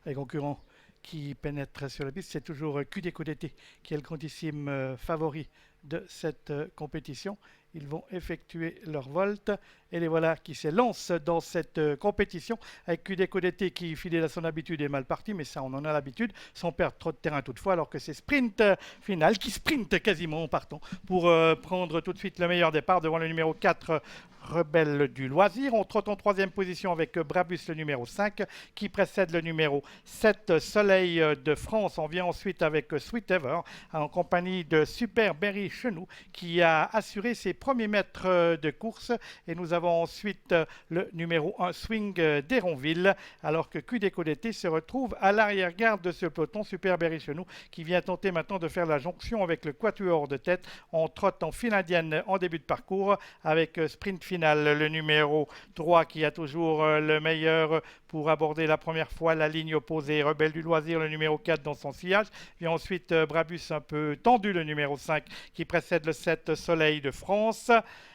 les concurrents qui pénètrent sur la piste. C'est toujours QDQDT qui est le grandissime favori de cette compétition. Ils vont effectuer leur volte et les voilà qui s'élancent dans cette compétition avec QDQDT qui, fidèle à son habitude, est mal parti, mais ça on en a l'habitude, sans perdre trop de terrain toutefois, alors que c'est sprint final qui sprint quasiment en partant pour prendre tout de suite le meilleur départ devant le numéro 4 Rebelle du Loisir. On trotte en troisième position avec Brabus le numéro 5 qui précède le numéro 7 Soleil de France. On vient ensuite avec Sweet Ever en compagnie de Super Berry Chenou qui a assuré ses premiers mètres de course. Et nous avons ensuite le numéro 1 Swing d'Héronville alors que QDQDT se retrouve à l'arrière-garde de ce peloton. Super Berry Chenou qui vient tenter maintenant de faire la jonction avec le quatuor de tête. On trotte en file indienne en début de parcours avec sprint final, le numéro 3 qui a toujours le meilleur pour aborder la première fois la ligne opposée. Rebelle du Loisir, le numéro 4 dans son sillage. Vient ensuite Brabus un peu tendu, le numéro 5 qui précède le 7 Soleil de France.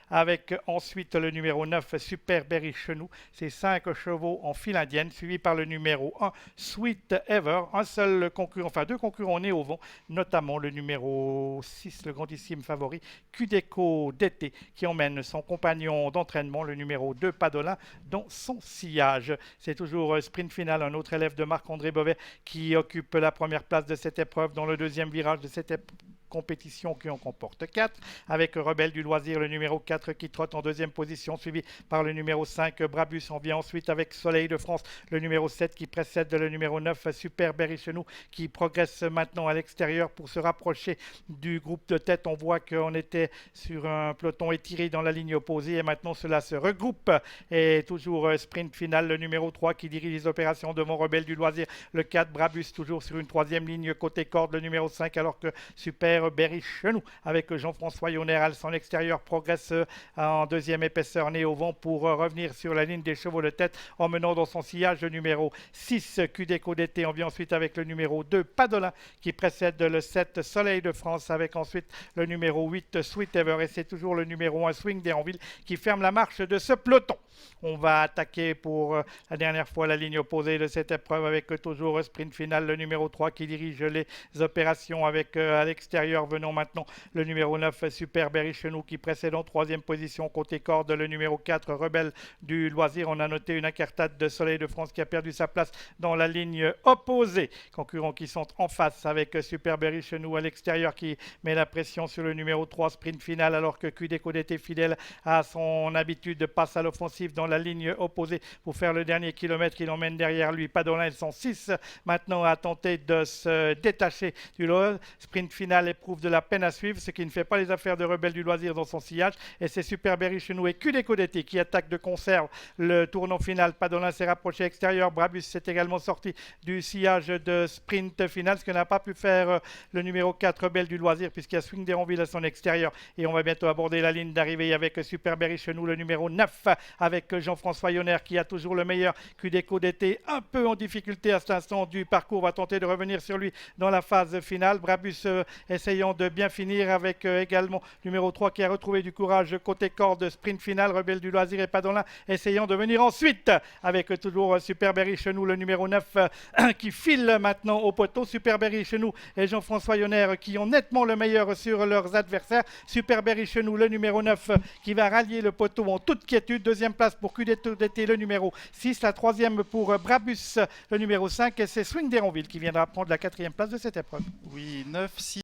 Avec ensuite le numéro 9 Super Berry Chenou, c'est 5 chevaux en file indienne, suivi par le numéro 1 Sweet Ever, un seul concurrent, enfin deux concurrents nés au vent, notamment le numéro 6, le grandissime favori, Cudeco d'été, qui emmène son compagnon d'entraînement, le numéro 2 Padolin, dans son sillage. C'est toujours sprint final, un autre élève de Marc-André Bovet qui occupe la première place de cette épreuve dans le deuxième virage de cette compétition qui en comporte 4, avec Rebelle du Loisir, le numéro 4 qui trotte en deuxième position, suivi par le numéro 5 Brabus. On vient ensuite avec Soleil de France, le numéro 7 qui précède le numéro 9 Super Berry Chenou qui progresse maintenant à l'extérieur pour se rapprocher du groupe de tête. On voit qu'on était sur un peloton étiré dans la ligne opposée et maintenant cela se regroupe et toujours sprint final, le numéro 3 qui dirige les opérations devant Rebelle du Loisir, le 4 Brabus toujours sur une troisième ligne côté corde, le numéro 5 alors que Super Berry Chenou avec Jean-François Yonner à son extérieur progresse en deuxième épaisseur né au vent pour revenir sur la ligne des chevaux de tête en menant dans son sillage le numéro 6 QDQDT. On vient ensuite avec le numéro 2 Padolin qui précède le 7 Soleil de France avec ensuite le numéro 8 Sweet Ever et c'est toujours le numéro 1 Swing d'Héronville qui ferme la marche de ce peloton. On va attaquer pour la dernière fois la ligne opposée de cette épreuve avec toujours sprint final, le numéro 3 qui dirige les opérations avec à l'extérieur. Venons maintenant le numéro 9 Super Berry Chenou qui précède en troisième position côté corde le numéro 4 Rebelle du Loisir. On a noté une incartade de Soleil de France qui a perdu sa place dans la ligne opposée. Concurrents qui sont en face avec Super Berry Chenou à l'extérieur qui met la pression sur le numéro 3 sprint final alors que QDQDT fidèle à son habitude passe à l'offensive dans la ligne opposée pour faire le dernier kilomètre. Il emmène derrière lui Padolin, ils sont 6 maintenant à tenter de se détacher du lot. Sprint final éprouve de la peine à suivre, ce qui ne fait pas les affaires de Rebelle du Loisir dans son sillage. Et c'est Super Berry Chenou et QDQDT qui attaquent de conserve le tournant final. Padolin s'est rapproché extérieur. Brabus s'est également sorti du sillage de sprint final, ce que n'a pas pu faire le numéro 4 Rebelle du Loisir puisqu'il y a Swing d'Héronville à son extérieur. Et on va bientôt aborder la ligne d'arrivée avec Super Berry Chenou, le numéro 9, avec Jean-François Yonner qui a toujours le meilleur. QDQDT un peu en difficulté à cet instant du parcours, va tenter de revenir sur lui dans la phase finale. Brabus essayant de bien finir avec également numéro 3 qui a retrouvé du courage côté corde, sprint final, Rebelle du Loisir et Padolin essayant de venir ensuite avec toujours Super Berry Chenou, le numéro 9 qui file maintenant au poteau. Super Berry Chenou et Jean-François Yonner qui ont nettement le meilleur sur leurs adversaires. Super Berry Chenou, le numéro 9 qui va rallier le poteau en toute quiétude. Deuxième place pour QDQDT, le numéro 6. La troisième pour Brabus, le numéro 5. Et c'est Swing d'Héronville qui viendra prendre la quatrième place de cette épreuve. Oui, 9, 6.